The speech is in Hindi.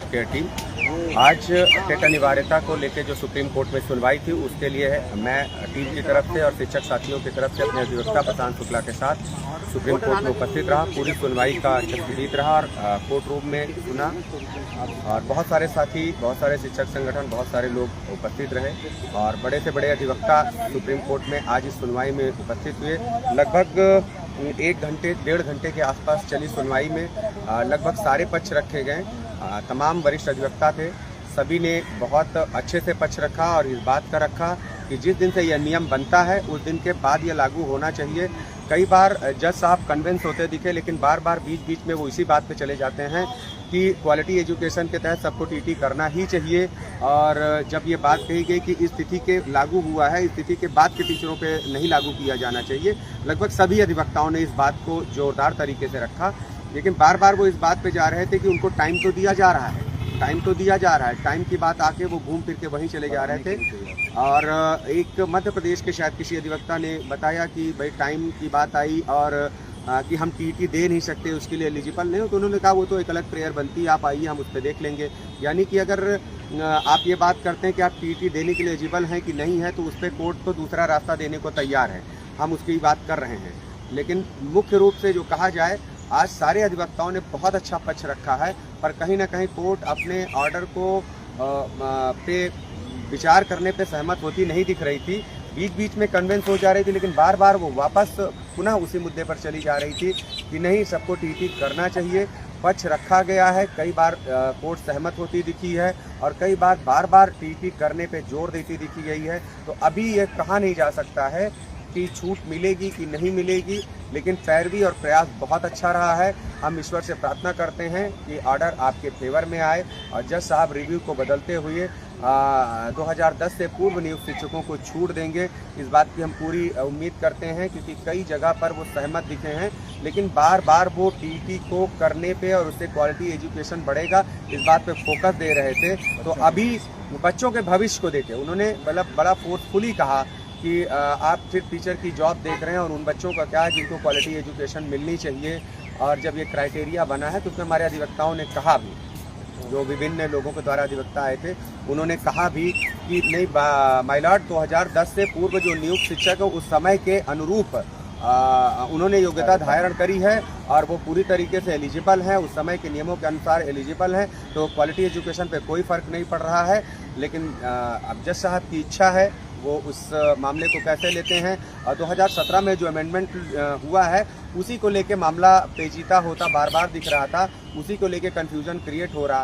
केयर टीम आज टेट अनिवार्यता को लेकर जो सुप्रीम कोर्ट में सुनवाई थी उसके लिए है। मैं टीम की तरफ से और शिक्षक साथियों की तरफ से अपने अधिवक्ता प्रशांत शुक्ला के साथ सुप्रीम कोर्ट में उपस्थित रहा। पूरी सुनवाई का तस्दीक रहा और कोर्ट रूम में सुना और बहुत सारे साथी, बहुत सारे शिक्षक संगठन, बहुत सारे लोग उपस्थित रहे और बड़े से बड़े अधिवक्ता सुप्रीम कोर्ट में आज इस सुनवाई में उपस्थित हुए। लगभग 1-1.5 घंटे के आसपास चली सुनवाई में लगभग सारे पक्ष रखे गए। तमाम वरिष्ठ अधिवक्ता थे, सभी ने बहुत अच्छे से पक्ष रखा और इस बात का रखा कि जिस दिन से यह नियम बनता है उस दिन के बाद यह लागू होना चाहिए। कई बार जज साहब कन्विंस होते दिखे, लेकिन बार बार बीच में वो इसी बात पे चले जाते हैं कि क्वालिटी एजुकेशन के तहत सबको टीटी करना ही चाहिए। और जब ये बात कही गई कि इस तिथि के लागू हुआ है, इस तिथि के बाद के टीचरों पे नहीं लागू किया जाना चाहिए, लगभग सभी अधिवक्ताओं ने इस बात को जोरदार तरीके से रखा। लेकिन बार बार वो इस बात पे जा रहे थे कि उनको टाइम तो दिया जा रहा है, टाइम तो दिया जा रहा है। टाइम की बात आके वो घूम फिर के वहीं चले जा रहे थे। और एक मध्य प्रदेश के शायद किसी अधिवक्ता ने बताया कि भाई टाइम की बात आई और कि हम टीटी दे नहीं सकते, उसके लिए एलिजिबल नहीं हो, तो उन्होंने कहा वो तो एक अलग प्रेयर बनती है, आप आइए हम उस पर देख लेंगे। यानी कि अगर आप ये बात करते हैं कि आप टीटी देने के लिए एलिजिबल हैं कि नहीं है, तो उस पर कोर्ट तो दूसरा रास्ता देने को तैयार है, हम उसकी बात कर रहे हैं। लेकिन मुख्य रूप से जो कहा जाए, आज सारे अधिवक्ताओं ने बहुत अच्छा पक्ष रखा है, पर कहीं ना कहीं कोर्ट अपने ऑर्डर को पे विचार करने पे सहमत होती नहीं दिख रही थी। बीच में कन्विंस हो जा रही थी, लेकिन बार बार वो वापस पुनः उसी मुद्दे पर चली जा रही थी कि नहीं, सबको टीटी करना चाहिए। पक्ष रखा गया है, कई बार कोर्ट सहमत होती दिखी है और कई बार बार टीटी करने पे जोर देती दिखी गई है। तो अभी ये कहा नहीं जा सकता है कि छूट मिलेगी कि नहीं मिलेगी, लेकिन पैरवी और प्रयास बहुत अच्छा रहा है। हम ईश्वर से प्रार्थना करते हैं कि ऑर्डर आपके फेवर में आए और जज साहब रिव्यू को बदलते हुए 2010 से पूर्व नियुक्त शिक्षकों को छूट देंगे। इस बात की हम पूरी उम्मीद करते हैं, क्योंकि कई जगह पर वो सहमत दिखे हैं, लेकिन बार बार वो टीटी को करने पे और उससे क्वालिटी एजुकेशन बढ़ेगा इस बात पे फोकस दे रहे थे। तो अभी बच्चों के भविष्य को देखे उन्होंने बड़ा फोर्सफुली कहा कि आप फिर टीचर की जॉब देख रहे हैं और उन बच्चों का क्या है जिनको क्वालिटी एजुकेशन मिलनी चाहिए। और जब ये क्राइटेरिया बना है तो उसमें हमारे अधिवक्ताओं ने कहा भी, जो विभिन्न लोगों के द्वारा अधिवक्ता आए थे, उन्होंने कहा भी कि नहीं, माय लॉर्ड 2010 से पूर्व जो नियुक्त शिक्षक है उस समय के अनुरूप उन्होंने योग्यता धारण करी है और वो पूरी तरीके से एलिजिबल हैं, उस समय के नियमों के अनुसार एलिजिबल हैं। तो क्वालिटी एजुकेशन पे कोई फ़र्क नहीं पड़ रहा है। लेकिन अब जज साहब की इच्छा है वो उस मामले को कैसे लेते हैं। और 2017 में जो अमेंडमेंट हुआ है उसी को लेके मामला पेचीदा होता बार बार दिख रहा था, उसी को लेके कन्फ्यूज़न क्रिएट हो रहा